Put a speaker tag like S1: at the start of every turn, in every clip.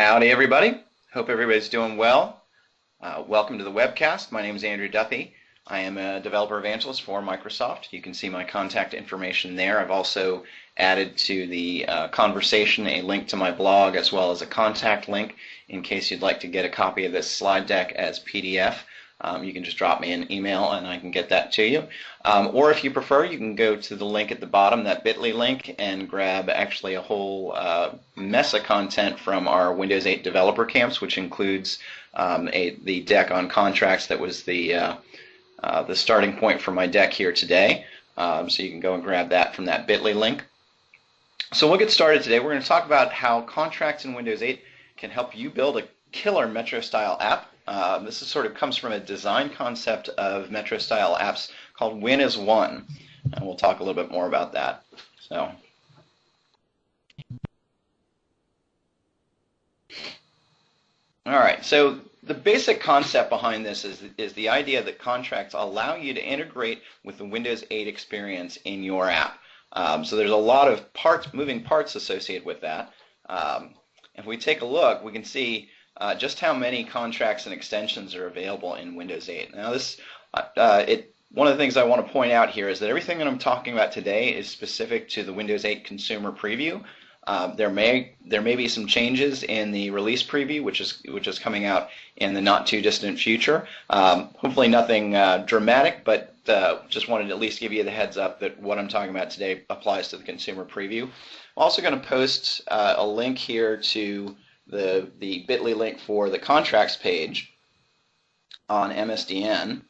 S1: Howdy everybody. Hope everybody's doing well. Welcome to the Webcast. My name is Andrew Duffy. I am a developer evangelist for Microsoft. You can see my contact information there. I've also added to the conversation a link to my blog as well as a contact link in case you'd like to get a copy of this slide deck as PDF. You can just drop me an email and I can get that to you. Or if you prefer, you can go to the link at the bottom, that bit.ly link, and grab actually a whole mess of content from our Windows 8 developer camps, which includes the deck on contracts that was the starting point for my deck here today. So you can go and grab that from that bit.ly link. So we'll get started today. We're going to talk about how contracts in Windows 8 can help you build a killer Metro-style app. This is sort of comes from a design concept of Metro-style apps called Win as One, and we'll talk a little bit more about that. So, all right. So the basic concept behind this is the idea that contracts allow you to integrate with the Windows 8 experience in your app. So there's a lot of moving parts associated with that. If we take a look, we can see just how many contracts and extensions are available in Windows 8. Now one of the things I want to point out here is that everything that I'm talking about today is specific to the Windows 8 consumer preview. There may be some changes in the release preview, which is coming out in the not too distant future. Hopefully nothing dramatic, but just wanted to at least give you the heads up that what I'm talking about today applies to the consumer preview. I'm also going to post a link here to the bit.ly link for the contracts page on MSDN.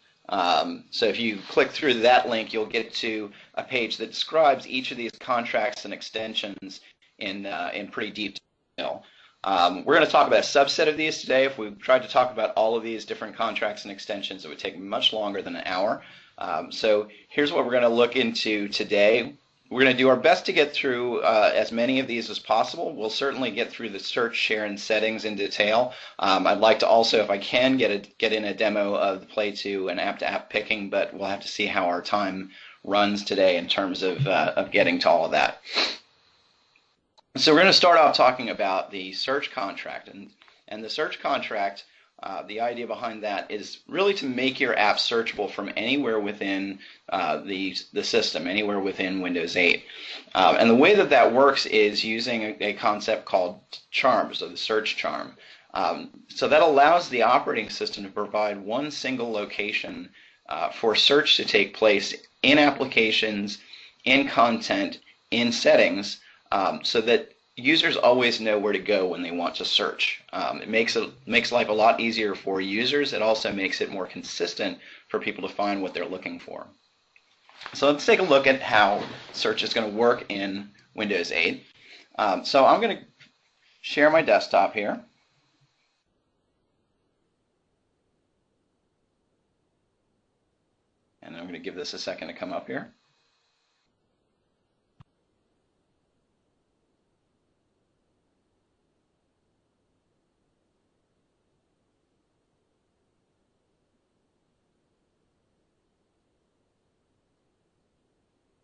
S1: So if you click through that link, you'll get to a page that describes each of these contracts and extensions in pretty detail. We're going to talk about a subset of these today. If we tried to talk about all of these different contracts and extensions, it would take much longer than an hour. So here's what we're going to look into today. We're going to do our best to get through as many of these as possible. We'll certainly get through the search, share, and settings in detail. I'd like to also, if I can, get in a demo of the Play to and app-to-app picking, but we'll have to see how our time runs today in terms of getting to all of that. So we're going to start off talking about the search contract. And the search contract, the idea behind that is really to make your app searchable from anywhere within the system, anywhere within Windows 8. And the way that works is using a concept called charms, or the search charm. So that allows the operating system to provide one single location for search to take place in applications, in content, in settings, so that users always know where to go when they want to search. It makes life a lot easier for users. It also makes it more consistent for people to find what they're looking for. So let's take a look at how search is going to work in Windows 8. So I'm going to share my desktop here. And I'm going to give this a second to come up here.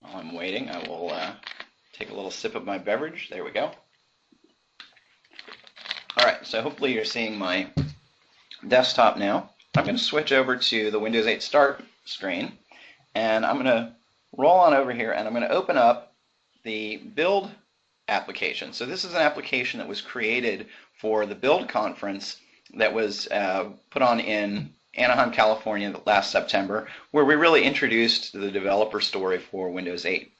S1: While I'm waiting, I will take a little sip of my beverage. There we go. All right, so hopefully you're seeing my desktop now. I'm going to switch over to the Windows 8 Start screen, and I'm going to roll on over here, and I'm going to open up the Build application. So this is an application that was created for the Build conference that was put on in Anaheim, California last September, where we really introduced the developer story for Windows 8.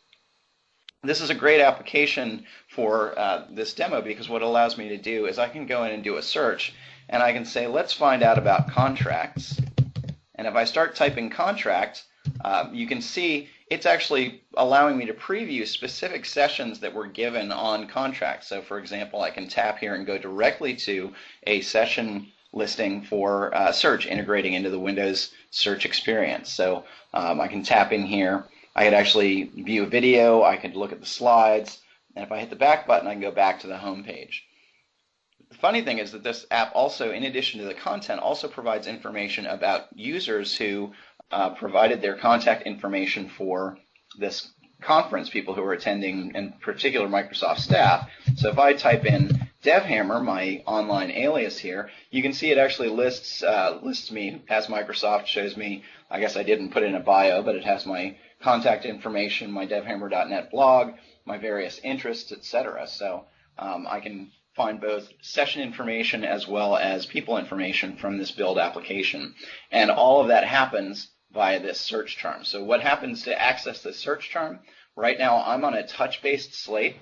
S1: This is a great application for this demo because what it allows me to do is I can go in and do a search, and I can say, let's find out about contracts. And if I start typing contracts, you can see it's actually allowing me to preview specific sessions that were given on contracts. So for example, I can tap here and go directly to a session listing for search integrating into the Windows search experience. So I can tap in here. I could actually view a video. I could look at the slides. And if I hit the back button, I can go back to the home page. The funny thing is that this app also, in addition to the content, also provides information about users who provided their contact information for this conference, people who are attending, in particular Microsoft staff. So if I type in DevHammer, my online alias here, you can see it actually lists me as Microsoft, shows me, I guess I didn't put in a bio, but it has my contact information, my devhammer.net blog, my various interests, etc. So I can find both session information as well as people information from this build application. And all of that happens via this search charm. So what happens to access the search charm? Right now I'm on a touch-based slate.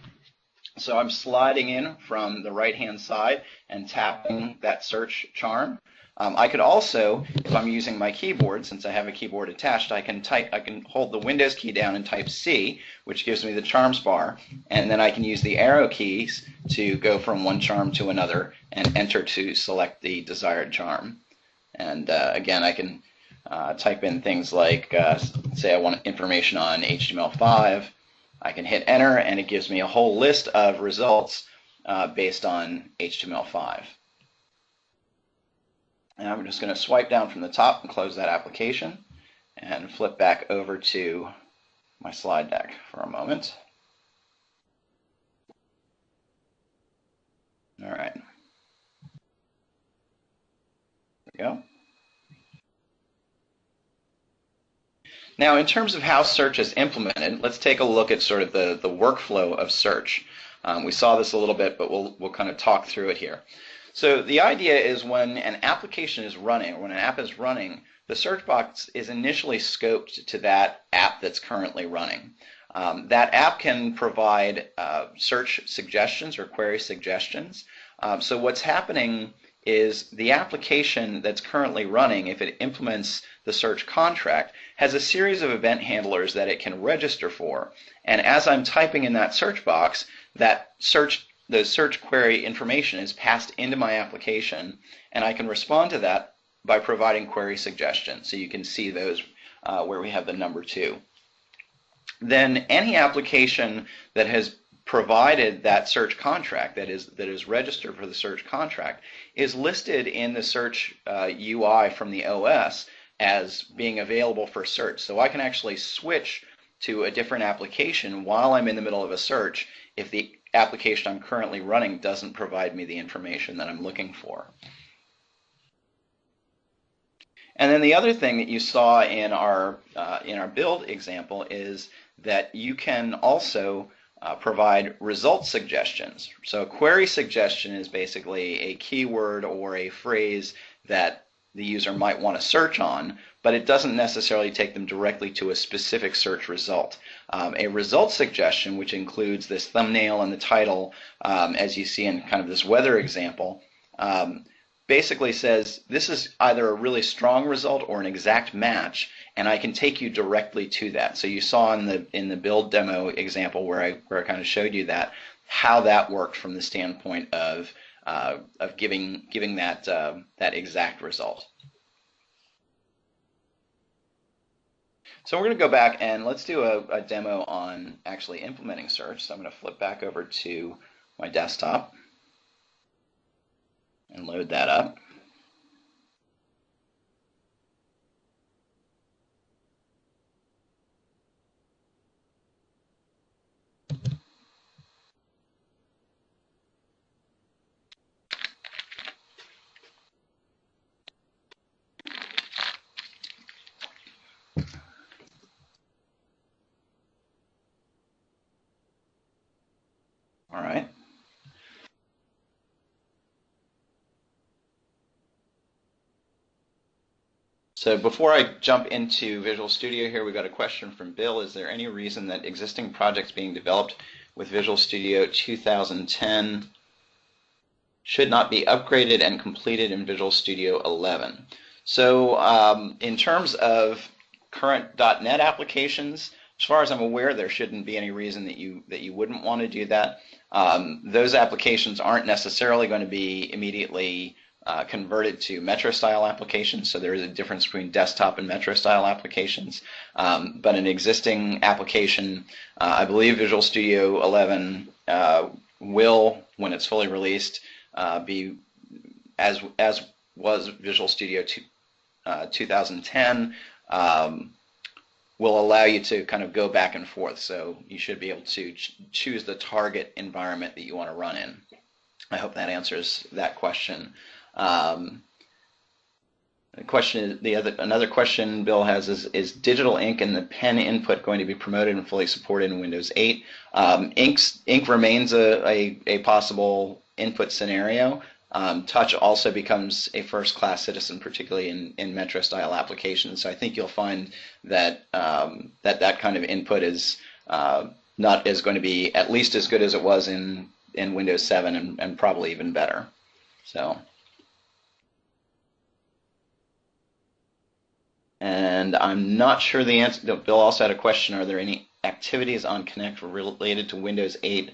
S1: So I'm sliding in from the right-hand side and tapping that search charm. I could also, if I'm using my keyboard, since I have a keyboard attached, I can hold the Windows key down and type C, which gives me the charms bar, and then I can use the arrow keys to go from one charm to another and enter to select the desired charm. And again, I can type in things like, say I want information on HTML5. I can hit enter, and it gives me a whole list of results based on HTML5. And I'm just going to swipe down from the top and close that application and flip back over to my slide deck for a moment. All right. There we go. Now, in terms of how search is implemented, let's take a look at sort of the workflow of search. We saw this a little bit, but we'll kind of talk through it here. So the idea is when an application is running, or when an app is running, the search box is initially scoped to that app that's currently running. That app can provide search suggestions or query suggestions. So what's happening is the application that's currently running, if it implements the search contract, has a series of event handlers that it can register for. And as I'm typing in that search box, the search query information is passed into my application, and I can respond to that by providing query suggestions. So you can see those where we have the number 2. Then any application that has provided that search contract, that is registered for the search contract, is listed in the search UI from the OS as being available for search. So I can actually switch to a different application while I'm in the middle of a search if the application I'm currently running doesn't provide me the information that I'm looking for. And then the other thing that you saw in our build example is that you can also provide result suggestions. So a query suggestion is basically a keyword or a phrase that the user might want to search on, but it doesn't necessarily take them directly to a specific search result. A result suggestion, which includes this thumbnail and the title, as you see in kind of this weather example, basically says this is either a really strong result or an exact match, and I can take you directly to that. So you saw in the build demo example where I kind of showed you that, how that worked from the standpoint of giving that exact result. So we're going to go back and let's do a demo on actually implementing search. So I'm going to flip back over to my desktop and load that up. All right. So before I jump into Visual Studio here, we got a question from Bill. Is there any reason that existing projects being developed with Visual Studio 2010 should not be upgraded and completed in Visual Studio 11? So in terms of current .NET applications, as far as I'm aware, there shouldn't be any reason that you wouldn't want to do that. Those applications aren't necessarily going to be immediately converted to Metro-style applications, so there is a difference between desktop and Metro-style applications. But an existing application, I believe Visual Studio 11 will, when it's fully released, be as was Visual Studio 2010. Will allow you to kind of go back and forth, so you should be able to choose the target environment that you want to run in. I hope that answers that question. Another question Bill has is digital ink and the pen input going to be promoted and fully supported in Windows 8? Ink remains a possible input scenario. Touch also becomes a first-class citizen, particularly in Metro-style applications. So I think you'll find that that kind of input is not is going to be at least as good as it was in Windows 7 and probably even better. So. And I'm not sure the answer. Bill also had a question, are there any activities on Connect related to Windows 8?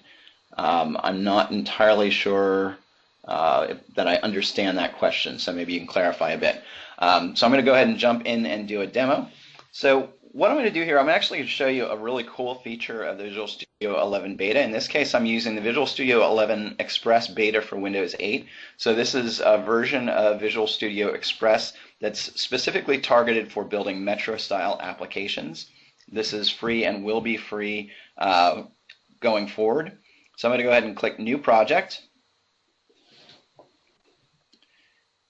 S1: I'm not entirely sure that I understand that question, so maybe you can clarify a bit. So I'm going to go ahead and jump in and do a demo. So what I'm going to do here, I'm actually going to show you a really cool feature of the Visual Studio 11 Beta. In this case, I'm using the Visual Studio 11 Express Beta for Windows 8. So this is a version of Visual Studio Express that's specifically targeted for building Metro-style applications. This is free and will be free going forward. So I'm going to go ahead and click New Project.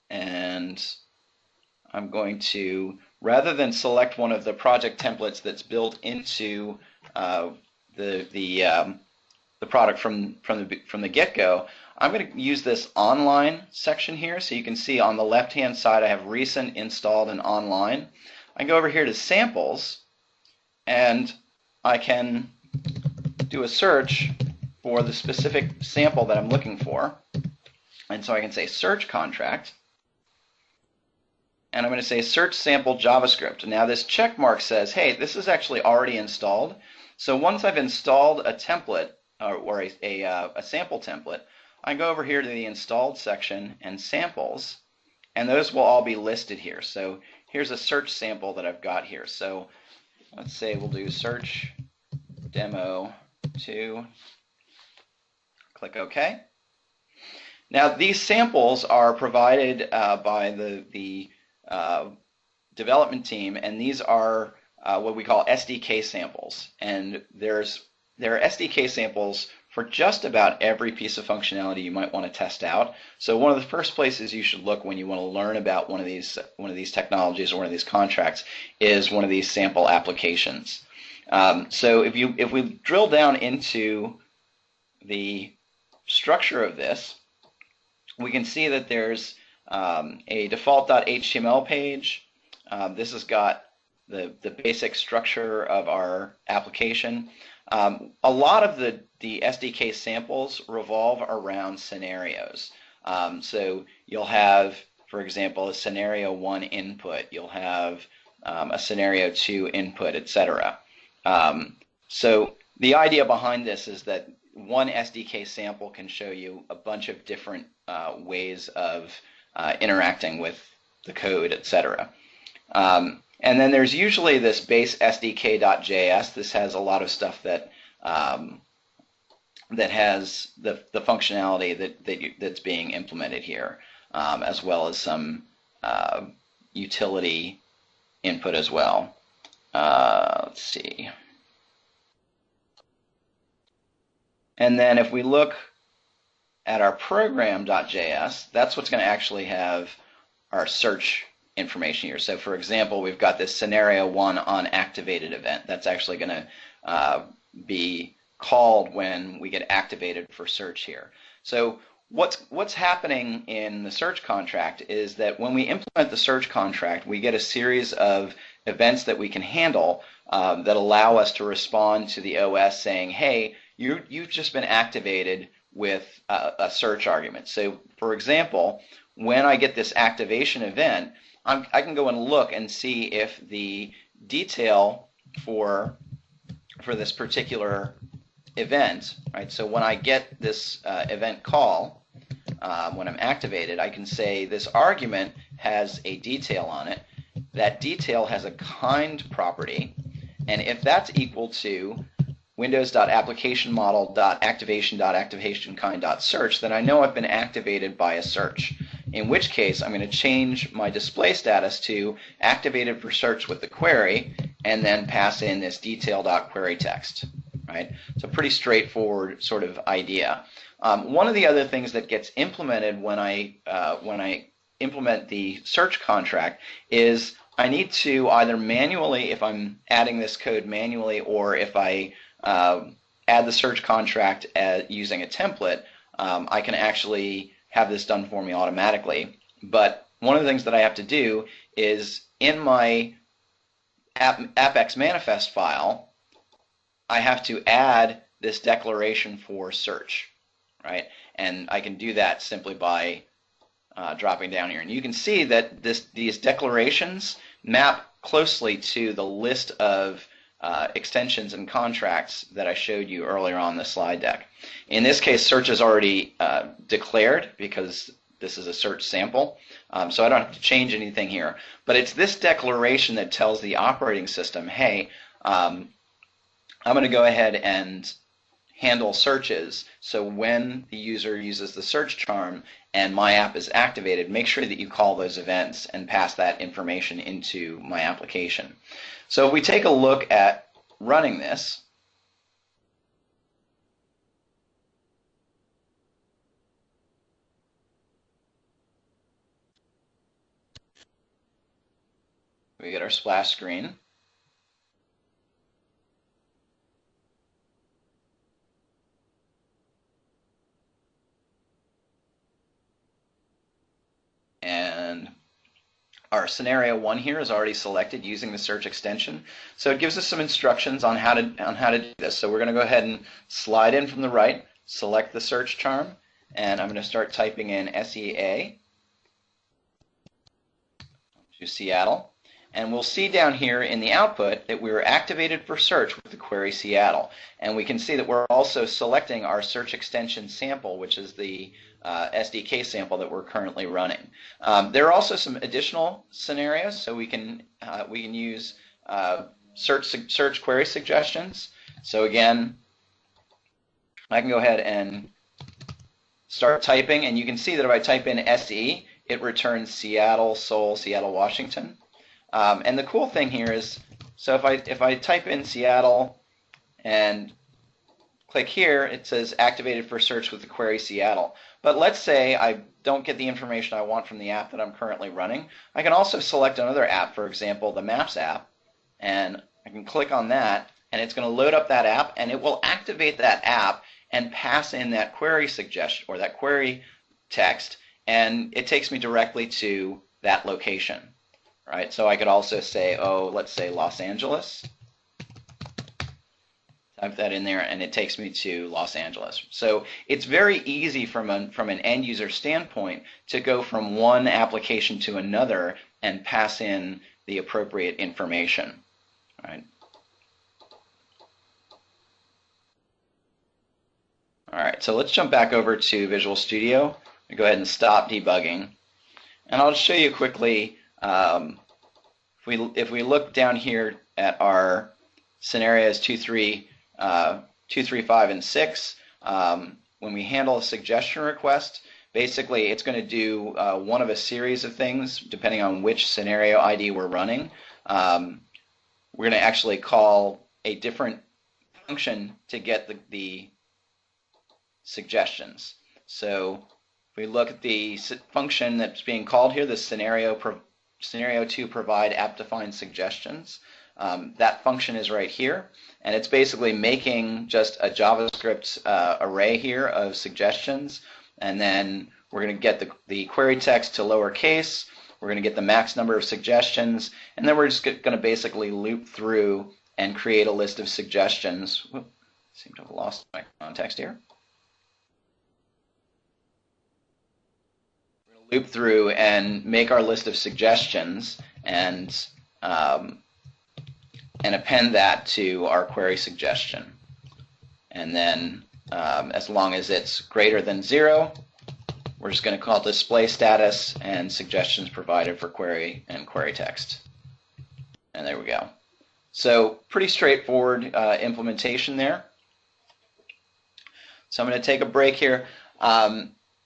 S1: And I'm going to, rather than select one of the project templates that's built into the product from the get-go, I'm going to use this online section here. So you can see on the left-hand side I have recent, installed, and online. I can go over here to samples, and I can do a search for the specific sample that I'm looking for. And so I can say search contract. And I'm going to say search sample JavaScript. Now this check mark says, hey, this is actually already installed. So once I've installed a template or a sample template, I go over here to the installed section and samples, and those will all be listed here. So here's a search sample that I've got here. So let's say we'll do search demo 2. Click OK. Now these samples are provided by the development team, and these are what we call SDK samples. And there are SDK samples for just about every piece of functionality you might want to test out. So one of the first places you should look when you want to learn about one of these technologies or one of these contracts is one of these sample applications. So if we drill down into the structure of this, we can see that there's a default.html page. This has got the basic structure of our application. A lot of the SDK samples revolve around scenarios. So you'll have, for example, a scenario 1 input. You'll have a scenario 2 input, etc. So the idea behind this is that one SDK sample can show you a bunch of different ways of interacting with the code, etc. And then there's usually this base SDK.js. This has a lot of stuff that that has the functionality that's being implemented here, as well as some utility input as well. Let's see. And then if we look at our program.js, that's what's going to actually have our search information here. So for example, we've got this scenario 1 on activated event. That's actually going to be called when we get activated for search here. So what's happening in the search contract is that when we implement the search contract, we get a series of events that we can handle that allow us to respond to the OS saying, hey, you've just been activated with a search argument. So for example, when I get this activation event, I can go and look and see if the detail for this particular event, right? So when I get this event call, when I'm activated, I can say this argument has a detail on it. That detail has a kind property, and if that's equal to windows.applicationModel.activation.activationKind.search, then I know I've been activated by a search. In which case, I'm going to change my display status to activated for search with the query, and then pass in this detail.query text. Right? It's a pretty straightforward sort of idea. One of the other things that gets implemented when I implement the search contract is I need to either manually, if I'm adding this code manually, or if I add the search contract using a template, I can actually have this done for me automatically. But one of the things that I have to do is in my AppX manifest file, I have to add this declaration for search, right? And I can do that simply by dropping down here. And you can see that these declarations map closely to the list of extensions and contracts that I showed you earlier on the slide deck. In this case, search is already declared because this is a search sample, so I don't have to change anything here. But it's this declaration that tells the operating system, hey, I'm going to go ahead and handle searches, so when the user uses the search charm and my app is activated, make sure that you call those events and pass that information into my application. So if we take a look at running this, we get our splash screen. And our scenario 1 here is already selected using the search extension. So it gives us some instructions on how to do this. So we're going to go ahead and slide in from the right, select the search charm, and I'm going to start typing in SEA to Seattle. And we'll see down here in the output that we were activated for search with the query Seattle. And we can see that we're also selecting our search extension sample, which is the SDK sample that we're currently running. There are also some additional scenarios, so we can use search query suggestions. So again, I can go ahead and start typing, and you can see that if I type in SE, it returns Seattle, Seoul, Seattle, Washington. And the cool thing here is, so if I type in Seattle and click here, it says activated for search with the query Seattle. But let's say I don't get the information I want from the app that I'm currently running. I can also select another app, for example, the Maps app, and I can click on that, and it's going to load up that app, and it will activate that app and pass in that query suggestion or that query text, and it takes me directly to that location. Right? So I could also say, oh, let's say Los Angeles. Type that in there, and it takes me to Los Angeles. So it's very easy from an end user standpoint to go from one application to another and pass in the appropriate information. Right? All right, so let's jump back over to Visual Studio and go ahead and stop debugging. And I'll show you quickly. If we look down here at our scenarios 2, 3, 5, and 6, when we handle a suggestion request, basically it's going to do one of a series of things depending on which scenario ID we're running. We're going to actually call a different function to get the suggestions. So if we look at the function that's being called here, the scenario 2 provide app-defined suggestions. That function is right here, and it's basically making just a JavaScript array here of suggestions, and then we're going to get the query text to lowercase, we're going to get the max number of suggestions, and then we're just going to basically loop through and create a list of suggestions. Whoop, seem to have lost my context here. Loop through and make our list of suggestions and append that to our query suggestion. And then as long as it's greater than 0, we're just going to call it display status and suggestions provided for query and query text. And there we go. So pretty straightforward implementation there. So I'm going to take a break here.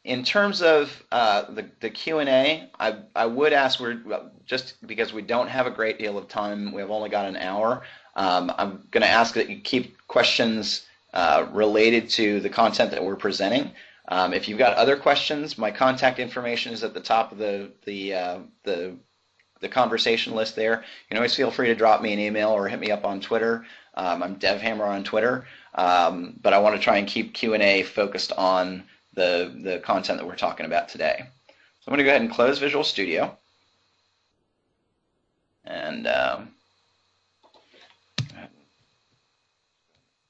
S1: In terms of the Q&A, I would ask, just because we don't have a great deal of time, we've only got an hour, I'm going to ask that you keep questions related to the content that we're presenting. If you've got other questions, my contact information is at the top of the conversation list there. You can always feel free to drop me an email or hit me up on Twitter. I'm DevHammer on Twitter, but I want to try and keep Q&A focused on the content that we're talking about today. So I'm going to go ahead and close Visual Studio and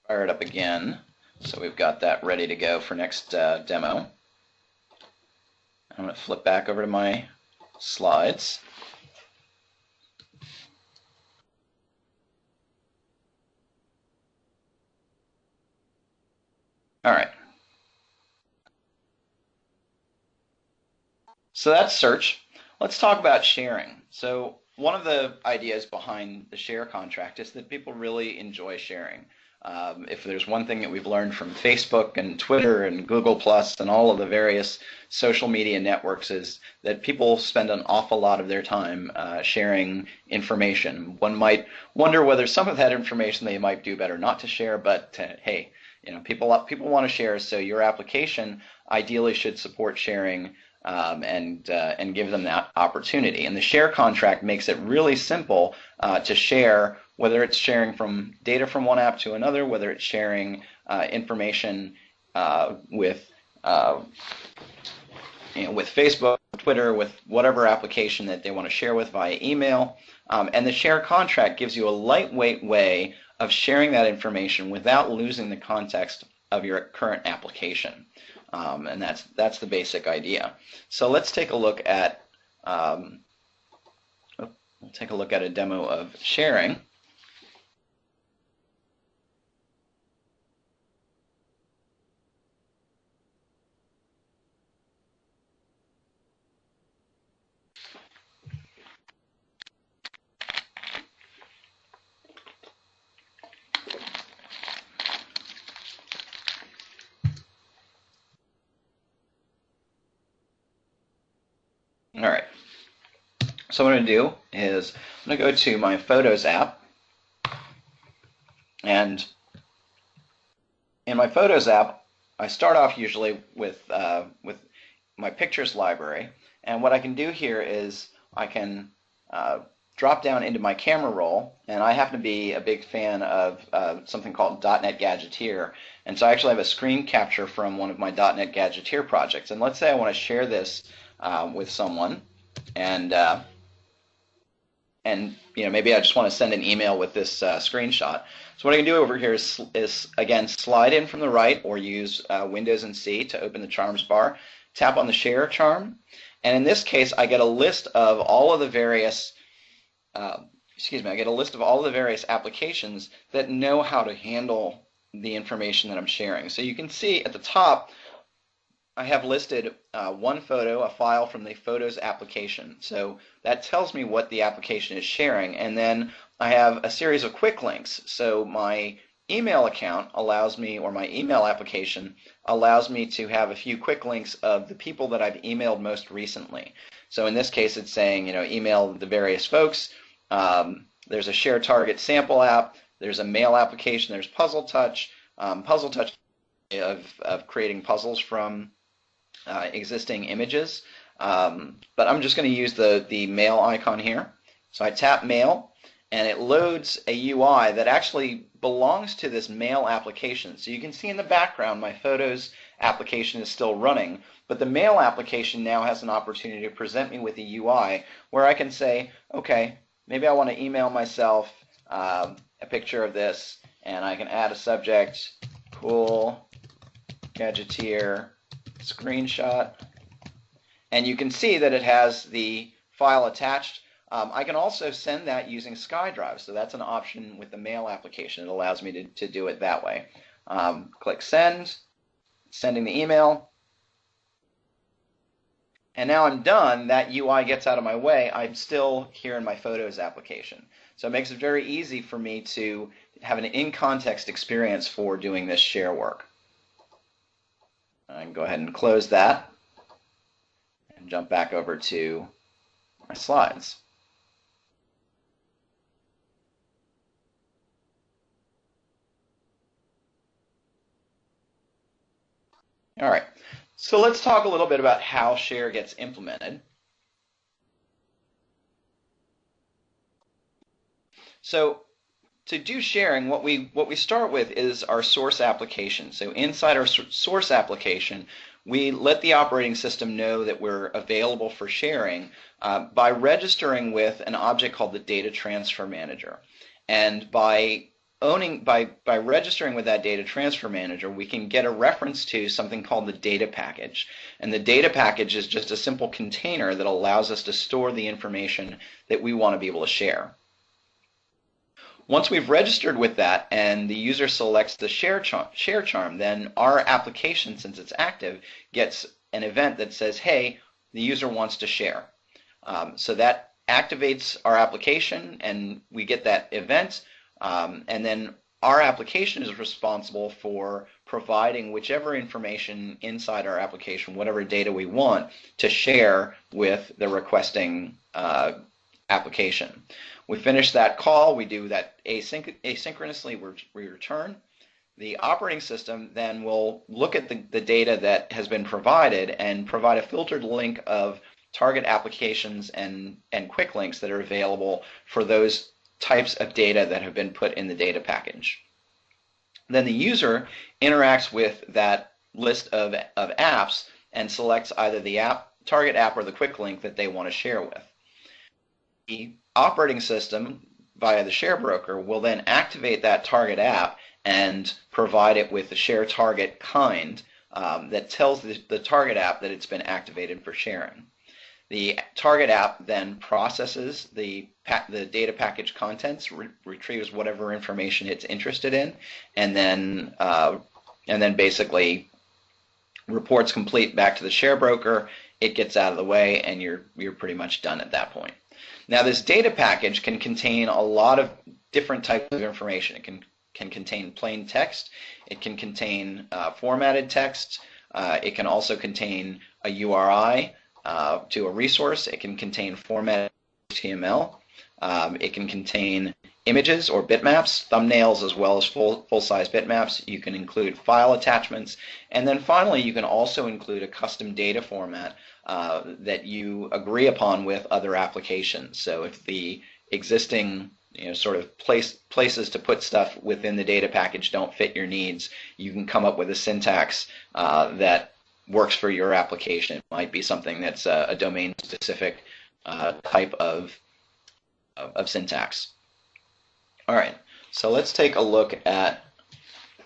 S1: fire it up again. So we've got that ready to go for next demo. I'm going to flip back over to my slides. All right. So that's search. Let's talk about sharing. So one of the ideas behind the share contract is that people really enjoy sharing. If there's one thing that we've learned from Facebook and Twitter and Google Plus and all of the various social media networks is that people spend an awful lot of their time sharing information. One might wonder whether some of that information they might do better not to share, but hey, you know, people want to share, so your application ideally should support sharing and give them that opportunity. And the share contract makes it really simple to share, whether it's sharing from data from one app to another, whether it's sharing information with Facebook, Twitter, with whatever application that they want to share with via email. And the share contract gives you a lightweight way of sharing that information without losing the context of your current application. And that's the basic idea. So let's take a look at a demo of sharing. All right. So what I'm going to do is I'm going to go to my Photos app, and in my Photos app, I start off usually with my pictures library, and what I can do here is I can drop down into my camera roll, and I happen to be a big fan of something called .NET Gadgeteer, and so I actually have a screen capture from one of my .NET Gadgeteer projects, and let's say I want to share this with someone, and you know, maybe I just want to send an email with this screenshot. So what I can do over here is again slide in from the right, or use Windows and C to open the charms bar. Tap on the share charm, and in this case, I get a list of all of the various applications that know how to handle the information that I'm sharing. So you can see at the top, I have listed one photo, a file from the Photos application. So that tells me what the application is sharing. And then I have a series of quick links. So my email account allows me, or my email application allows me to have a few quick links of the people that I've emailed most recently. So in this case, it's saying, you know, email the various folks. There's a Share Target sample app. There's a mail application. There's Puzzle Touch. Puzzle Touch of creating puzzles from existing images, but I'm just going to use the mail icon here. So I tap mail, and it loads a UI that actually belongs to this mail application. So you can see in the background my Photos application is still running, but the mail application now has an opportunity to present me with a UI where I can say, okay, maybe I want to email myself a picture of this, and I can add a subject, cool Gadgeteer screenshot, and you can see that it has the file attached. I can also send that using SkyDrive, so that's an option with the mail application. It allows me to do it that way. Click send, sending the email, and now I'm done. That UI gets out of my way. I'm still here in my Photos application. So it makes it very easy for me to have an in-context experience for doing this share work. I can go ahead and close that and jump back over to my slides. All right, so let's talk a little bit about how share gets implemented. So to do sharing, what we start with is our source application. So inside our source application, we let the operating system know that we're available for sharing by registering with an object called the data transfer manager. And by registering with that data transfer manager, we can get a reference to something called the data package. And the data package is just a simple container that allows us to store the information that we want to be able to share. Once we've registered with that and the user selects the share charm, then our application, since it's active, gets an event that says, hey, the user wants to share. So that activates our application and we get that event, and then our application is responsible for providing whichever information inside our application, whatever data we want to share with the requesting application. We finish that call, we do that asynchronously, we return. The operating system then will look at the data that has been provided and provide a filtered link of target applications and quick links that are available for those types of data that have been put in the data package. Then the user interacts with that list of apps and selects either the target app or the quick link that they want to share with. The operating system via the share broker will then activate that target app and provide it with the share target kind that tells the target app that it's been activated for sharing. The target app then processes the data package contents, retrieves whatever information it's interested in, and then basically reports complete back to the share broker. It gets out of the way, and you're pretty much done at that point. Now, this data package can contain a lot of different types of information. It can contain plain text. It can contain formatted text. It can also contain a URI to a resource. It can contain formatted HTML. It can contain images or bitmaps, thumbnails, as well as full-size bitmaps. You can include file attachments. And then finally, you can also include a custom data format that you agree upon with other applications. So if the existing sort of places to put stuff within the data package don't fit your needs, you can come up with a syntax that works for your application. It might be something that's a domain-specific type of syntax. All right, so let's take a look at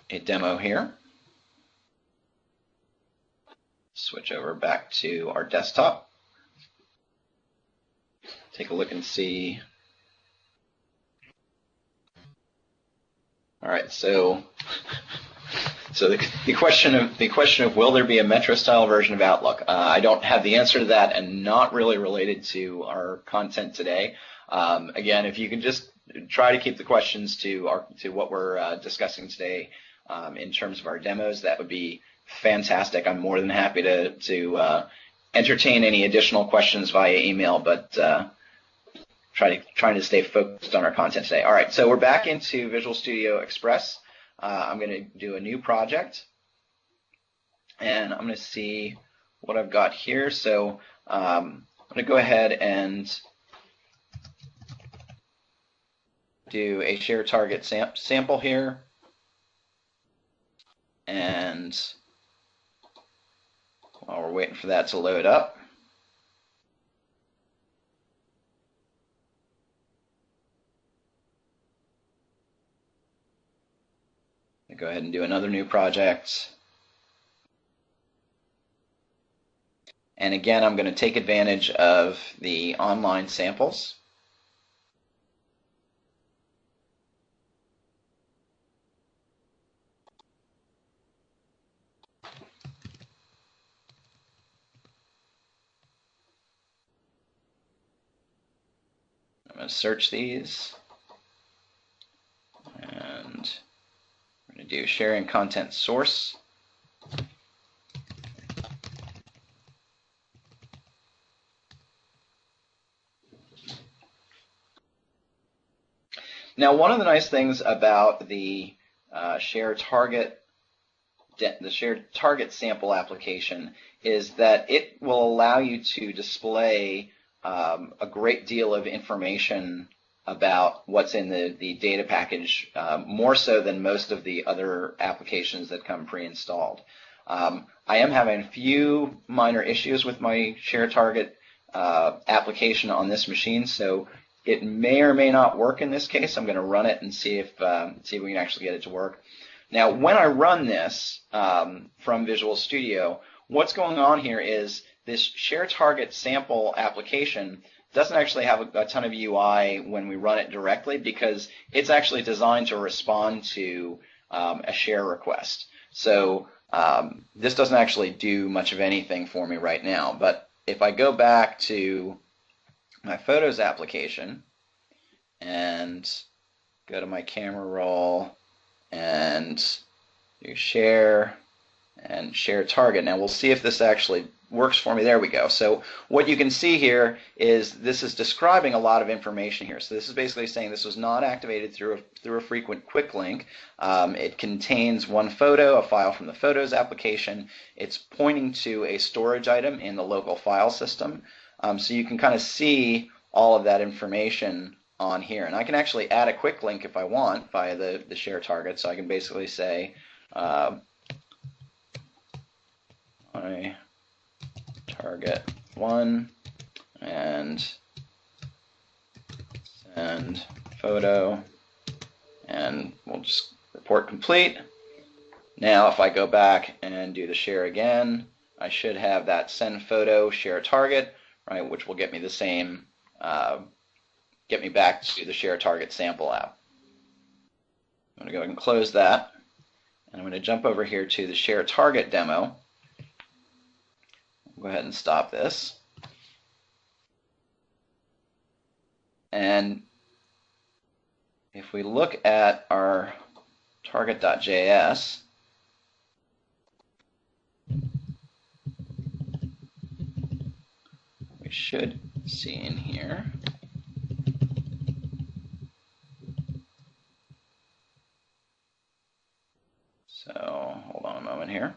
S1: a demo here. Switch over back to our desktop. Take a look and see. All right, so the question of will there be a Metro-style version of Outlook? I don't have the answer to that, and not really related to our content today. Again, if you can just try to keep the questions to what we're discussing today in terms of our demos, that would be fantastic. I'm more than happy to entertain any additional questions via email, but trying to stay focused on our content today. All right, so we're back into Visual Studio Express. I'm going to do a new project, and I'm going to see what I've got here. So I'm going to go ahead and do a share target sample here, and while we're waiting for that to load up, I'll go ahead and do another new project. And again, I'm going to take advantage of the online samples. I'm going to search these, and we're going to do sharing content source. Now, one of the nice things about the share target shared target sample application is that it will allow you to display a great deal of information about what's in the data package, more so than most of the other applications that come pre-installed. I am having a few minor issues with my share target application on this machine, so it may or may not work in this case. I'm going to run it and see if we can actually get it to work. Now, when I run this from Visual Studio, what's going on here is this share target sample application doesn't actually have a ton of UI when we run it directly, because it's actually designed to respond to a share request. So this doesn't actually do much of anything for me right now. But if I go back to my Photos application and go to my camera roll and do share and share target. Now we'll see if this actually works for me. There we go. So what you can see here is this is describing a lot of information here. So this is basically saying this was not activated through a frequent quick link. It contains one photo, a file from the Photos application. It's pointing to a storage item in the local file system. So you can kind of see all of that information on here. And I can actually add a quick link if I want via the share target. So I can basically say my target 1 and send photo, and we'll just report complete. Now if I go back and do the share again, I should have that send photo share target, right, which will get me the same, get me back to the share target sample app. I'm going to go ahead and close that, and I'm going to jump over here to the share target demo. Go ahead and stop this. And if we look at our target.js, we should see in here. So hold on a moment here.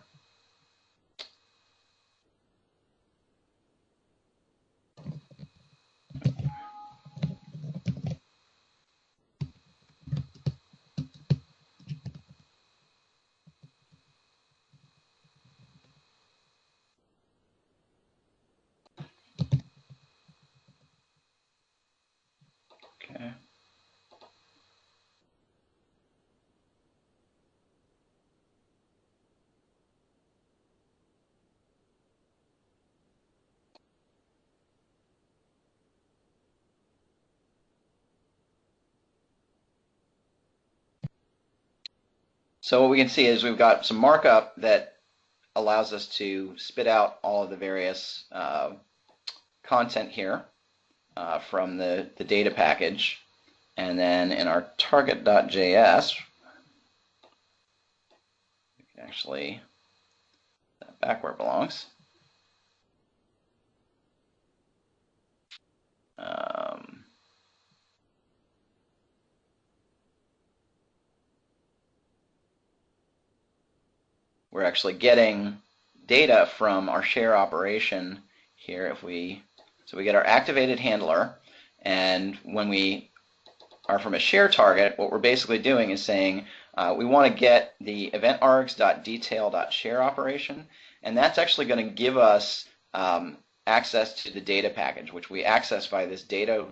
S1: Okay. So what we can see is we've got some markup that allows us to spit out all of the various content here from the data package. And then in our target.js, we can actually put that back where it belongs. We're actually getting data from our share operation here. So we get our activated handler, and when we are from a share target, what we're basically doing is saying we want to get the event args.detail.share operation, and that's actually going to give us access to the data package, which we access by this data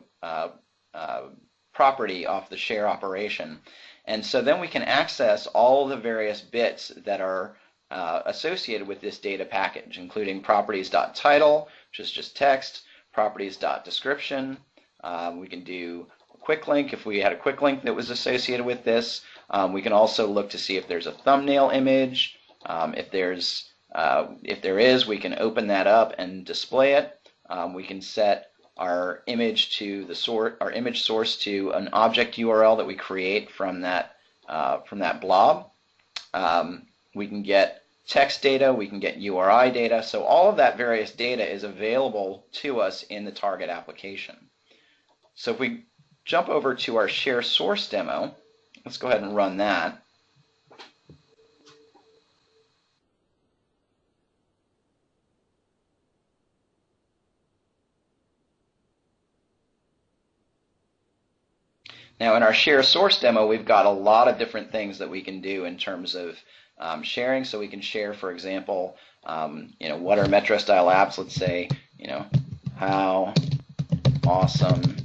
S1: property off the share operation. And so then we can access all the various bits that are associated with this data package, including properties.title, which is just text, properties.description. We can do a quick link if we had a quick link that was associated with this. We can also look to see if there's a thumbnail image. If there is, we can open that up and display it. We can set our image to our image source to an object URL that we create from that blob. We can get text data, we can get URI data, so all of that various data is available to us in the target application. So if we jump over to our share source demo, let's go ahead and run that. Now in our share source demo, we've got a lot of different things that we can do in terms of sharing. So we can share, for example, what are Metro style apps? Let's say, how awesome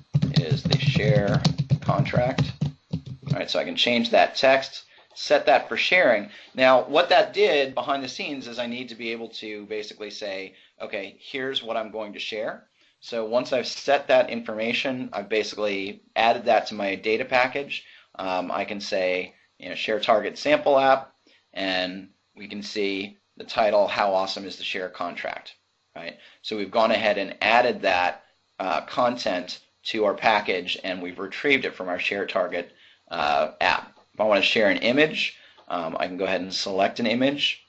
S1: is the share contract? All right, so I can change that text, set that for sharing. Now, what that did behind the scenes is I need to be able to basically say, okay, here's what I'm going to share. So once I've set that information, I've basically added that to my data package. I can say, share target sample app, and we can see the title, how awesome is the share contract, right? So we've gone ahead and added that content to our package, and we've retrieved it from our share target app. If I want to share an image, I can go ahead and select an image.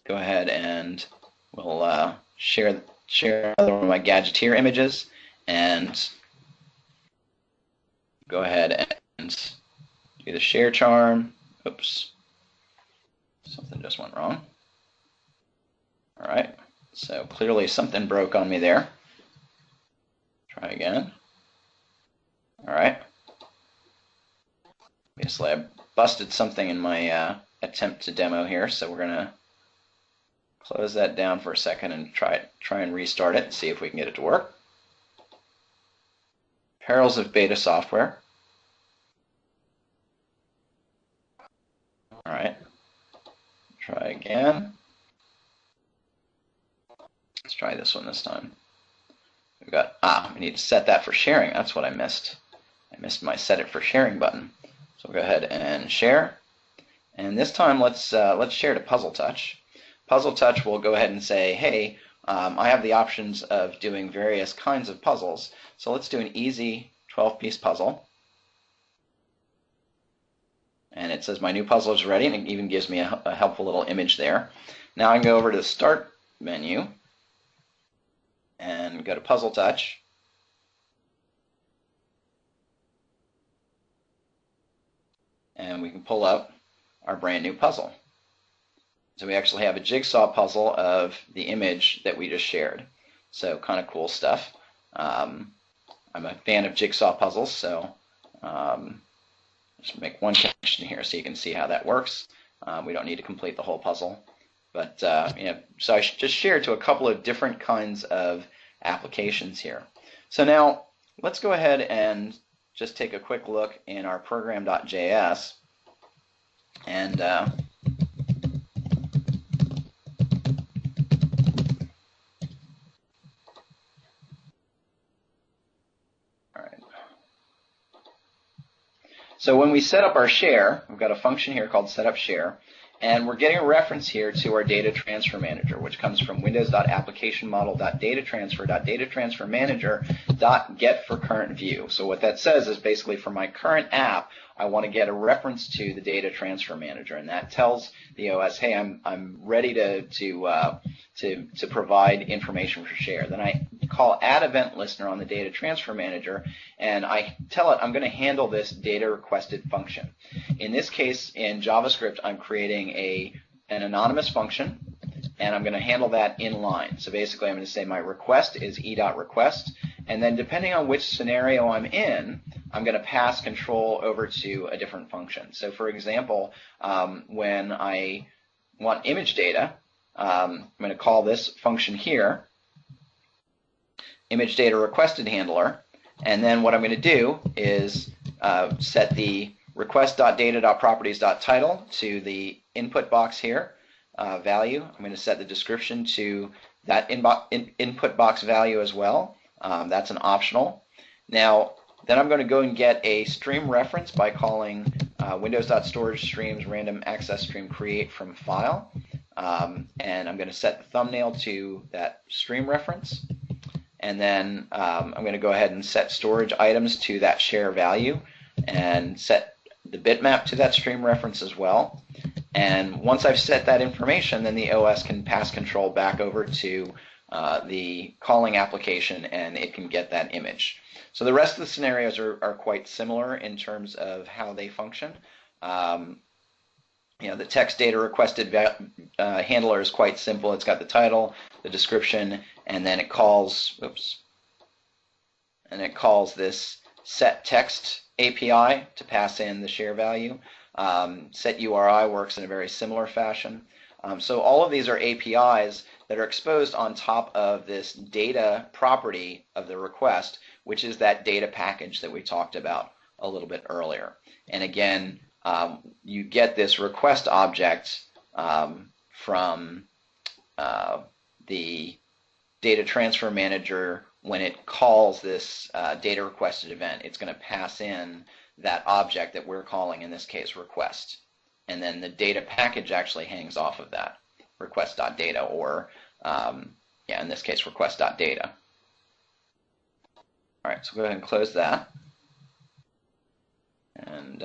S1: Go ahead and we'll share another one of my Gadgeteer images, and go ahead and do the share charm. Oops, something just went wrong. All right, so clearly something broke on me there. Try again. All right. Obviously, I busted something in my attempt to demo here, so we're gonna close that down for a second and try and restart it and see if we can get it to work. Perils of beta software. All right, try again. Let's try this one this time. We've got, we need to set that for sharing. That's what I missed. I missed my set it for sharing button. So we'll go ahead and share. And this time, let's share to Puzzle Touch. Puzzle Touch will go ahead and say, hey, I have the options of doing various kinds of puzzles. So let's do an easy 12-piece puzzle. And it says my new puzzle is ready, and it even gives me a helpful little image there. Now I can go over to the Start menu and go to Puzzle Touch. And we can pull up our brand new puzzle. So we actually have a jigsaw puzzle of the image that we just shared. So kind of cool stuff. I'm a fan of jigsaw puzzles, so just make one connection here so you can see how that works. We don't need to complete the whole puzzle. But so I just shared to a couple of different kinds of applications here. So now let's go ahead and just take a quick look in our program.js and all right. So when we set up our share, we've got a function here called setupShare, and we're getting a reference here to our data transfer manager, which comes from windows.applicationmodel.datatransfermanager.getForCurrentView. So what that says is basically for my current app, I want to get a reference to the data transfer manager, and that tells the OS, hey, I'm ready to provide information for share. Then I call add event listener on the data transfer manager, and I tell it I'm going to handle this data requested function. In this case, in JavaScript, I'm creating an anonymous function, and I'm going to handle that in line. So basically, I'm going to say my request is e.request, and then depending on which scenario I'm in, I'm going to pass control over to a different function. So for example, when I want image data, I'm going to call this function here, image data requested handler, and then what I'm going to do is set the request.data.properties.title to the input box here value. I'm going to set the description to that input box value as well. That's an optional. Now, then I'm going to go and get a stream reference by calling windows.storagestreams random access stream create from file. And I'm going to set the thumbnail to that stream reference. And then I'm going to go ahead and set storage items to that share value and set the bitmap to that stream reference as well. And once I've set that information, then the OS can pass control back over to the calling application, and it can get that image. So the rest of the scenarios are quite similar in terms of how they function. The text data requested handler is quite simple. It's got the title, the description, and then it calls, this set text API to pass in the share value. Set URI works in a very similar fashion. So all of these are APIs that are exposed on top of this data property of the request, which is that data package that we talked about a little bit earlier. And again, you get this request object from the data transfer manager. When it calls this data requested event, it's going to pass in that object that we're calling, in this case, request. And then the data package actually hangs off of that, request.data, or yeah, in this case, request.data. All right, so go ahead and close that. And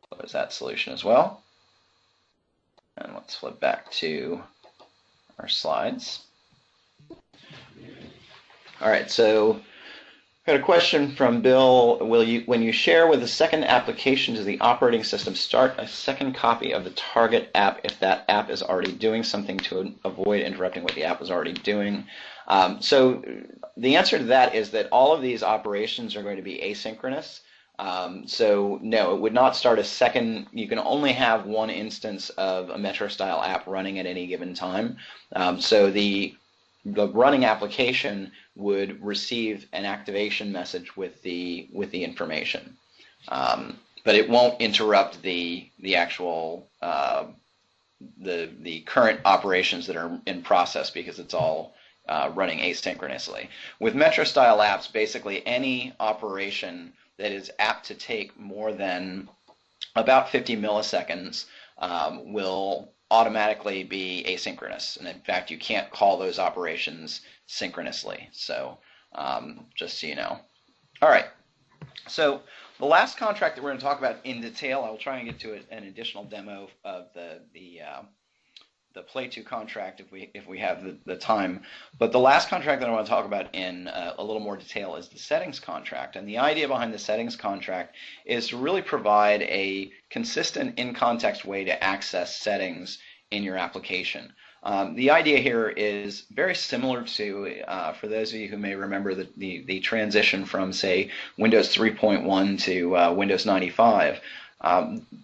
S1: close that solution as well. And let's flip back to our slides. All right, so I got a question from Bill. When you share with a second application, does the operating system start a second copy of the target app if that app is already doing something to avoid interrupting what the app was already doing? So the answer to that is that all of these operations are going to be asynchronous. So no, it would not start a second. You can only have one instance of a Metro-style app running at any given time. So the running application would receive an activation message with the information, but it won't interrupt the actual the current operations that are in process, because it's all running asynchronously. With Metro-style apps, basically any operation that is apt to take more than about 50 milliseconds will automatically be asynchronous. And in fact, you can't call those operations synchronously. So just so you know. All right. So the last contract that we're going to talk about in detail, I'll try and get to an additional demo of the Play 2 contract if we have the time. But the last contract that I want to talk about in a little more detail is the settings contract. And the idea behind the settings contract is to really provide a consistent in-context way to access settings in your application. The idea here is very similar to, for those of you who may remember the transition from, say, Windows 3.1 to Windows 95.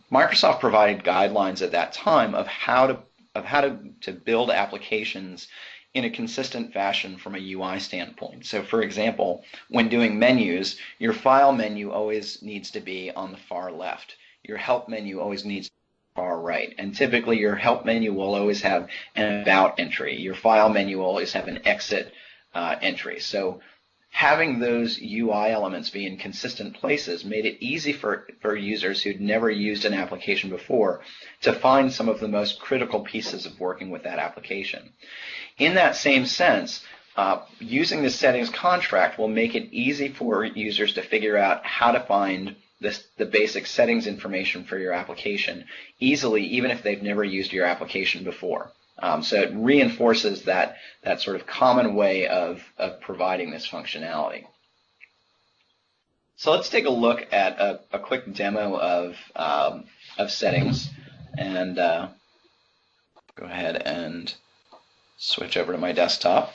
S1: Microsoft provided guidelines at that time of how to build applications in a consistent fashion from a UI standpoint. So for example, when doing menus, your file menu always needs to be on the far left. Your help menu always needs to be far right. And typically your help menu will always have an about entry. Your file menu will always have an exit entry. So having those UI elements be in consistent places made it easy for users who'd never used an application before to find some of the most critical pieces of working with that application. In that same sense, using the settings contract will make it easy for users to figure out how to find the basic settings information for your application easily, even if they've never used your application before. So it reinforces that sort of common way of providing this functionality. So let's take a look at a quick demo of settings, and go ahead and switch over to my desktop.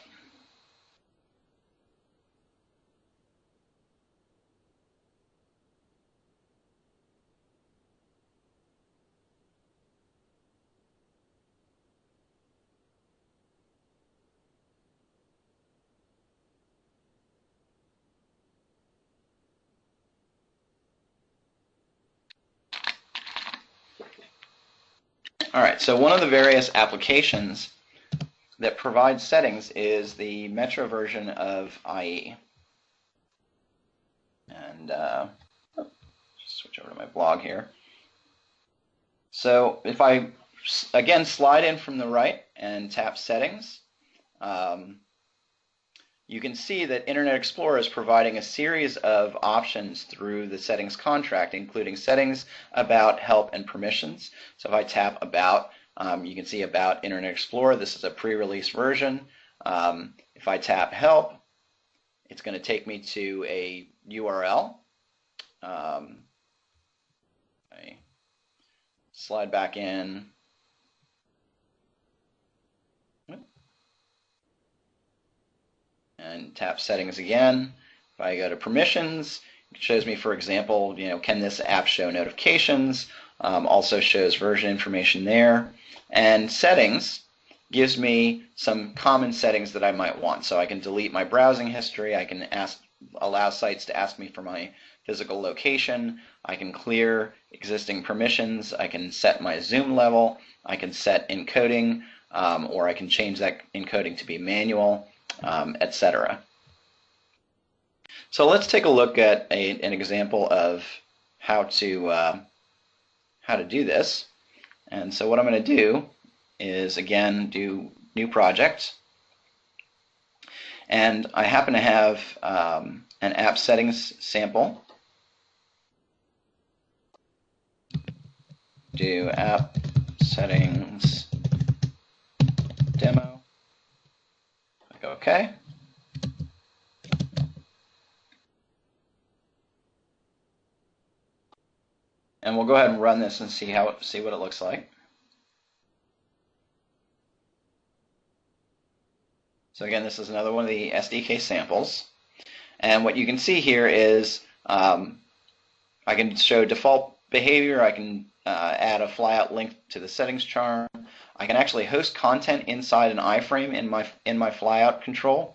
S1: All right, so one of the various applications that provides settings is the Metro version of IE. And just switch over to my blog here. So if I, again, slide in from the right and tap Settings, you can see that Internet Explorer is providing a series of options through the settings contract, including settings, about, help, and permissions. So if I tap About, you can see About Internet Explorer. This is a pre-release version. If I tap Help, it's going to take me to a URL. I slide back in. and tap settings again. If I go to permissions, it shows me, for example, can this app show notifications? Also shows version information there. And settings gives me some common settings that I might want. So I can delete my browsing history. I can allow sites to ask me for my physical location. I can clear existing permissions. I can set my zoom level. I can set encoding, or I can change that encoding to be manual, etc. So let's take a look at an example of how to do this. And so what I'm going to do is, again, do new project. And I happen to have an app settings sample. Do app settings demo. Click OK. And we'll go ahead and run this and see what it looks like. So again, this is another one of the SDK samples. And what you can see here is I can show default behavior. I can add a flyout link to the settings charm. I can actually host content inside an iframe in my flyout control.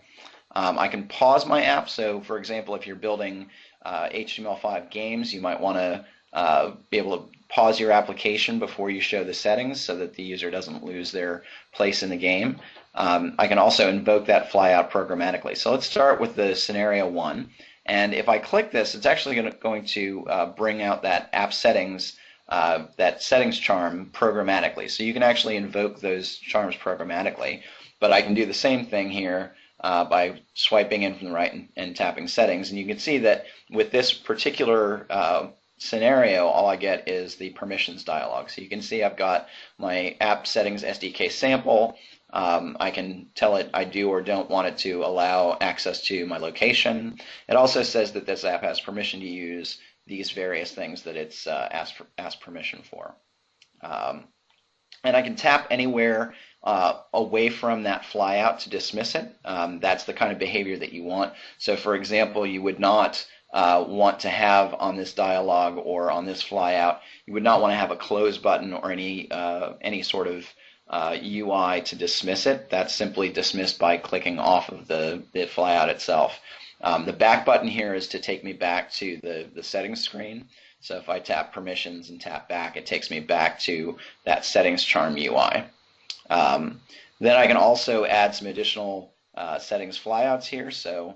S1: I can pause my app. So for example, if you're building HTML5 games, you might want to be able to pause your application before you show the settings so that the user doesn't lose their place in the game. I can also invoke that flyout programmatically. So let's start with the scenario 1. And if I click this, it's actually going to bring out that app settings, that settings charm programmatically. So you can actually invoke those charms programmatically. But I can do the same thing here by swiping in from the right and tapping settings. And you can see that with this particular scenario, all I get is the permissions dialog. So you can see I've got my app settings SDK sample. I can tell it I do or don't want it to allow access to my location. It also says that this app has permission to use these various things that it's asked permission for. And I can tap anywhere away from that flyout to dismiss it. That's the kind of behavior that you want. So for example, you would not want to have on this dialog or on this flyout, you would not want to have a close button or any sort of UI to dismiss it. That's simply dismissed by clicking off of the flyout itself. The back button here is to take me back to the settings screen. So if I tap permissions and tap back, it takes me back to that settings charm UI. Then I can also add some additional settings flyouts here. So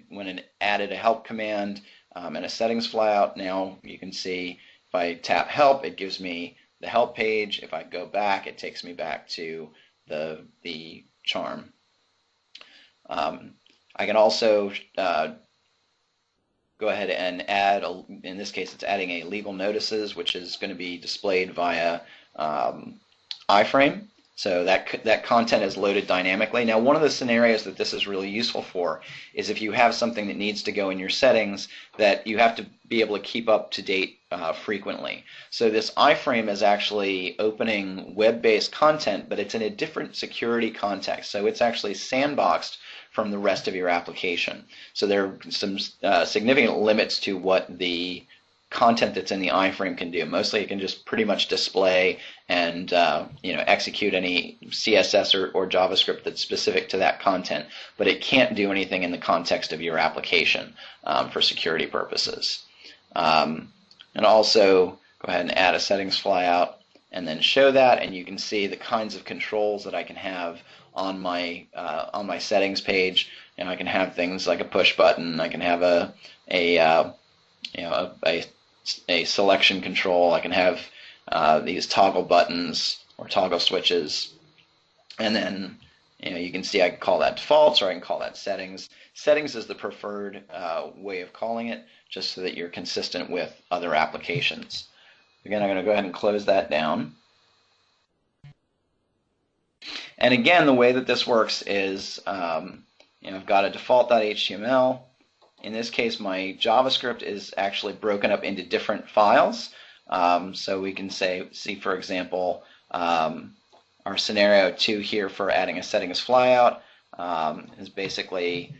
S1: when it added a help command and a settings flyout, now you can see if I tap help, it gives me the help page. If I go back, it takes me back to the charm. I can also go ahead and add, in this case, it's adding a legal notices, which is going to be displayed via iframe. So that content is loaded dynamically. Now, one of the scenarios that this is really useful for is if you have something that needs to go in your settings that you have to be able to keep up to date frequently. So this iframe is actually opening web-based content, but it's in a different security context. So it's actually sandboxed from the rest of your application. So there are some significant limits to what the content that's in the iframe can do. Mostly it can just pretty much display and execute any CSS or JavaScript that's specific to that content, but it can't do anything in the context of your application for security purposes. And also go ahead and add a settings flyout and then show that, and you can see the kinds of controls that I can have on my settings page. And I can have things like a push button. I can have a selection control. I can have these toggle buttons or toggle switches, and then you can see I can call that defaults or I can call that settings. Settings is the preferred way of calling it, just so that you're consistent with other applications. Again, I'm going to go ahead and close that down. And again, the way that this works is I've got a default.html. In this case, my JavaScript is actually broken up into different files. So we can see, for example, our scenario 2 here for adding a settings flyout. is basically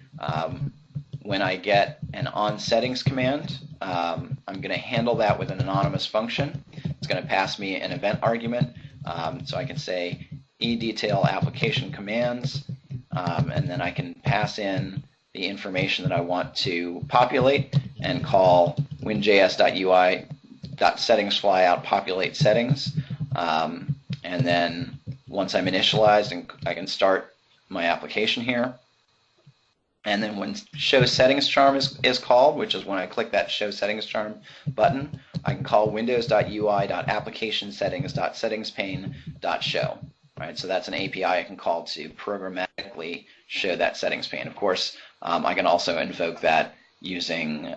S1: when I get an onSettings command, I'm going to handle that with an anonymous function. It's going to pass me an event argument, so I can say edetail application commands, and then I can pass in the information that I want to populate and call winjs.ui.settingsFlyout populate settings, and then once I'm initialized, and I can start my application here. And then when show settings charm is called, which is when I click that show settings charm button, I can call windows.ui.applicationsettings.settingspane.show. Right, so that's an API I can call to programmatically show that settings pane. Of course, I can also invoke that using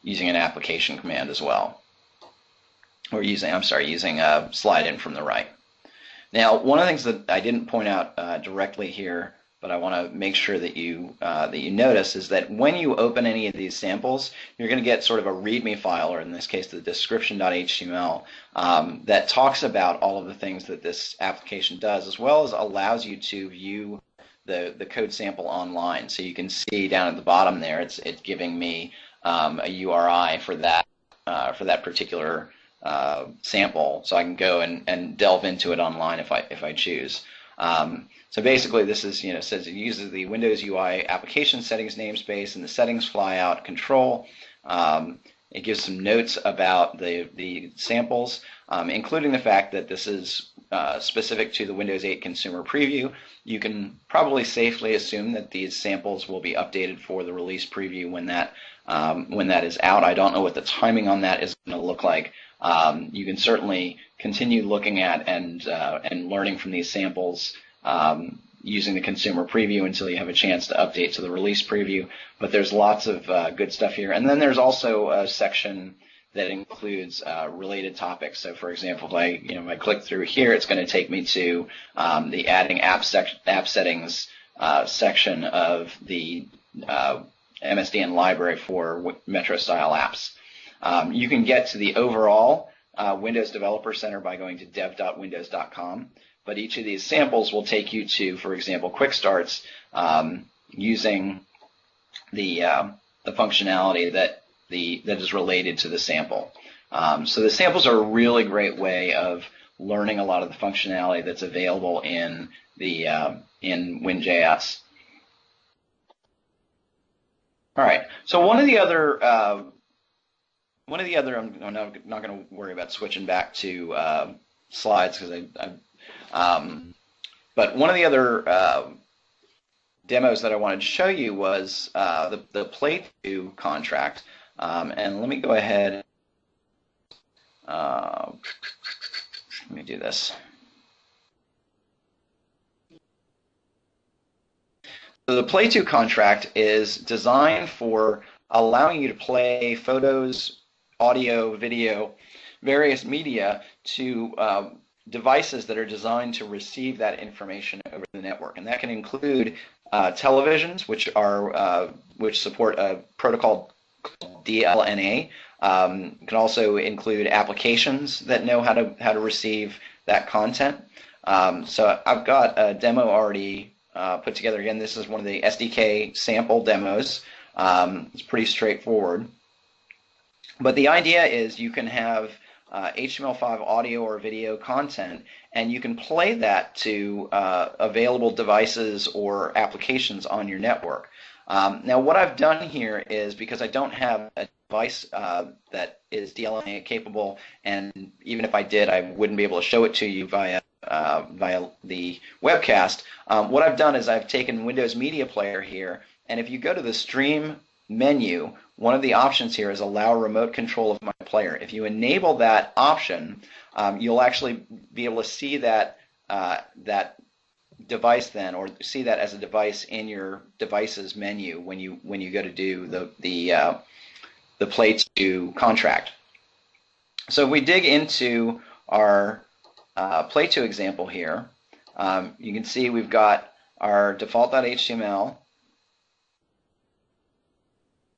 S1: using an application command as well, or using slide in from the right. Now, one of the things that I didn't point out directly here, but I want to make sure that you notice, is that when you open any of these samples, you're going to get sort of a README file, or in this case, the description.html, that talks about all of the things that this application does, as well as allows you to view the code sample online. So you can see down at the bottom there, it's giving me a URI for that particular sample, so I can go and delve into it online if I choose. So basically, this is, says it uses the Windows UI application settings namespace and the settings flyout control. It gives some notes about the samples, including the fact that this is specific to the Windows 8 consumer preview. You can probably safely assume that these samples will be updated for the release preview when that is out. I don't know what the timing on that is going to look like. You can certainly continue looking at and learning from these samples using the consumer preview until you have a chance to update to the release preview. But there's lots of good stuff here. And then there's also a section that includes related topics. So, for example, if I click through here, it's going to take me to the adding app settings section of the MSDN library for Metro style apps. You can get to the overall Windows Developer Center by going to dev.windows.com, but each of these samples will take you to, for example, quick starts using the functionality that is related to the sample. So the samples are a really great way of learning a lot of the functionality that's available in WinJS. All right. So one of the other, I'm not going to worry about switching back to slides because but one of the other demos that I wanted to show you was the Play2 contract. And let me go ahead. Let me do this. So the Play2 contract is designed for allowing you to play photos, audio, video, various media to devices that are designed to receive that information over the network, and that can include televisions, which support a protocol called DLNA. It can also include applications that know how to receive that content. So I've got a demo already put together. Again, this is one of the SDK sample demos. It's pretty straightforward. But the idea is you can have HTML5 audio or video content, and you can play that to available devices or applications on your network. Now, what I've done here is, because I don't have a device that is DLNA capable, and even if I did, I wouldn't be able to show it to you via the webcast. What I've done is I've taken Windows Media Player here, and if you go to the Stream menu, one of the options here is allow remote control of my player. If you enable that option, you'll actually be able to see that device then, or see that as a device in your devices menu when you go to do the Play2 contract. So if we dig into our Play2 example here, you can see we've got our default.html,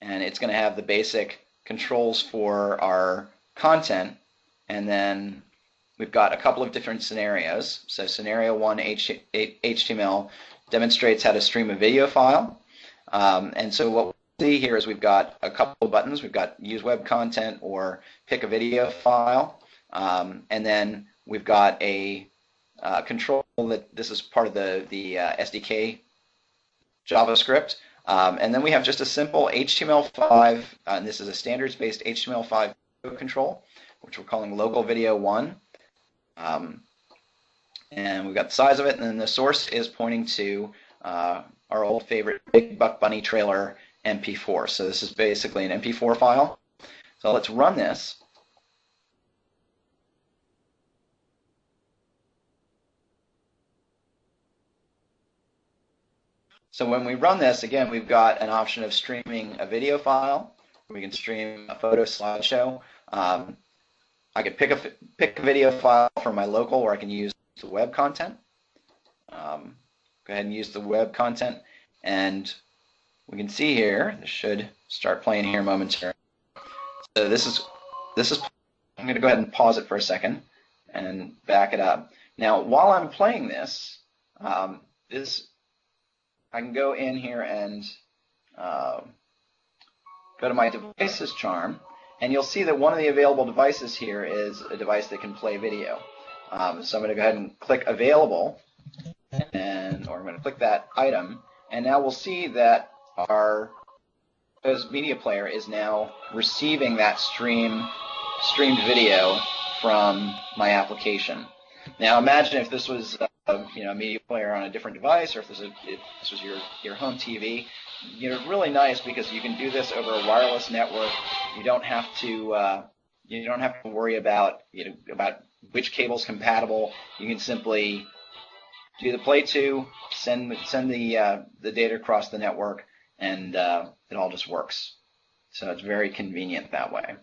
S1: and it's going to have the basic controls for our content, and then we've got a couple of different scenarios. So scenario 1 HTML demonstrates how to stream a video file. And so what we'll see here is we've got a couple of buttons. We've got use web content or pick a video file. And then we've got a control that this is part of the SDK JavaScript. And then we have just a simple HTML5, and this is a standards-based HTML5 control, which we're calling local video 1. And we've got the size of it, and then the source is pointing to our old favorite Big Buck Bunny trailer MP4. So this is basically an MP4 file. So let's run this. So when we run this, again, we've got an option of streaming a video file. We can stream a photo slideshow. I could pick a video file from my local, or I can use the web content. Go ahead and use the web content, and we can see here, this should start playing here momentarily. So this is. I'm going to go ahead and pause it for a second and back it up. Now, while I'm playing this, I can go in here and go to my devices charm, and you'll see that one of the available devices here is a device that can play video. So I'm going to go ahead and click available, or I'm going to click that item, and now we'll see that our media player is now receiving that streamed video from my application. Now imagine if this was a media player on a different device, or if this was your home TV. Really nice because you can do this over a wireless network. You don't have to worry about which cable's compatible. You can simply do the play to, send the data across the network, and it all just works. So it's very convenient that way.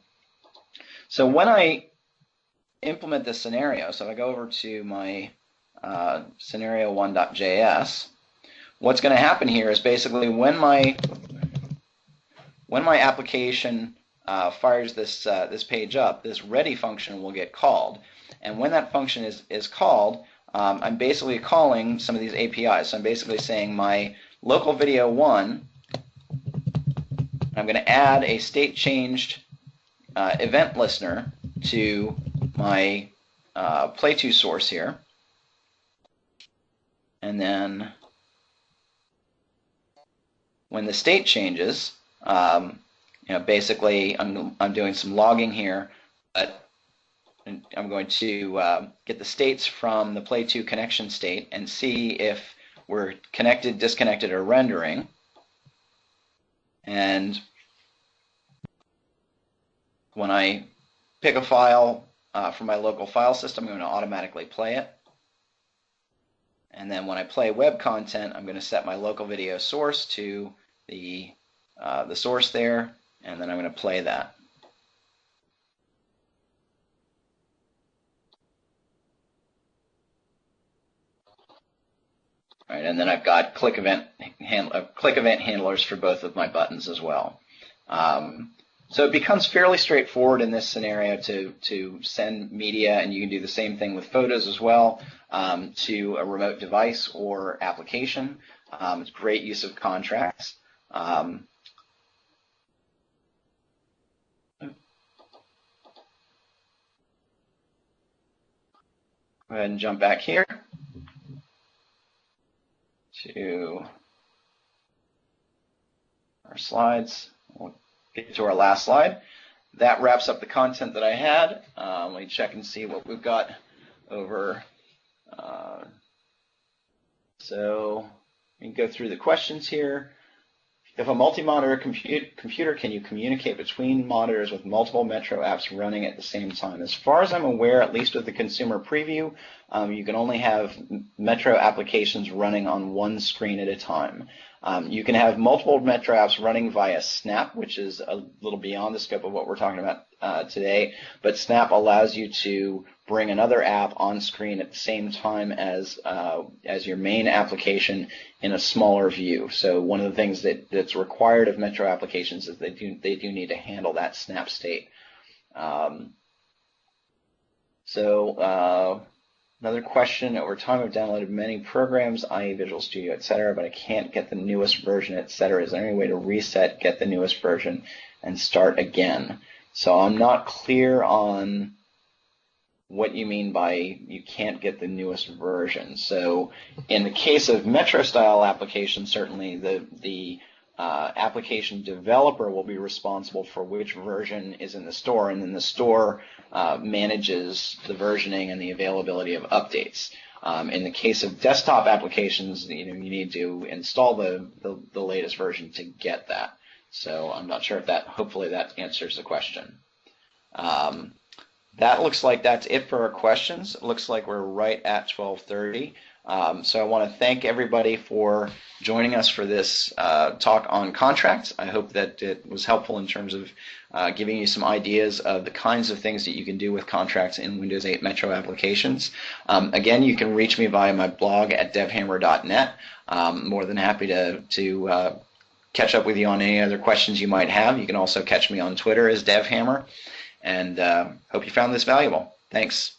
S1: So when I implement this scenario, so if I go over to my scenario1.js, what's going to happen here is basically when my application fires this page up, this ready function will get called, and when that function is called, I'm basically calling some of these APIs. So I'm basically saying my local video 1. I'm going to add a state changed event listener to my play2 source here, and then when the state changes, basically I'm doing some logging here, but I'm going to get the states from the play2 connection state and see if we're connected, disconnected, or rendering. And when I pick a file from my local file system, I'm going to automatically play it. And then when I play web content, I'm going to set my local video source to the source there, and then I'm going to play that. All right, and then I've got click event handlers for both of my buttons as well. So it becomes fairly straightforward in this scenario to send media, and you can do the same thing with photos as well, to a remote device or application. It's great use of contracts. Go ahead and jump back here to our slides. We'll get to our last slide. That wraps up the content that I had. Let me check and see what we've got over. So we can go through the questions here. If a multi-monitor computer, can you communicate between monitors with multiple Metro apps running at the same time? As far as I'm aware, at least with the consumer preview, you can only have Metro applications running on one screen at a time. You can have multiple Metro apps running via Snap, which is a little beyond the scope of what we're talking about today, but Snap allows you to bring another app on screen at the same time as your main application in a smaller view. So one of the things that's required of Metro applications is they do need to handle that Snap state. So another question: over time, I've downloaded many programs, i.e. Visual Studio, etc., but I can't get the newest version, etc. Is there any way to reset, get the newest version, and start again? So I'm not clear on what you mean by you can't get the newest version. So in the case of Metro-style applications, certainly the application developer will be responsible for which version is in the store, and then the store manages the versioning and the availability of updates. In the case of desktop applications, you need to install the latest version to get that. So I'm not sure if hopefully that answers the question. That looks like that's it for our questions. It looks like we're right at 12:30. So I want to thank everybody for joining us for this talk on contracts. I hope that it was helpful in terms of giving you some ideas of the kinds of things that you can do with contracts in Windows 8 Metro applications. Again, you can reach me via my blog at devhammer.net. More than happy to catch up with you on any other questions you might have. You can also catch me on Twitter as devhammer. And hope you found this valuable. Thanks.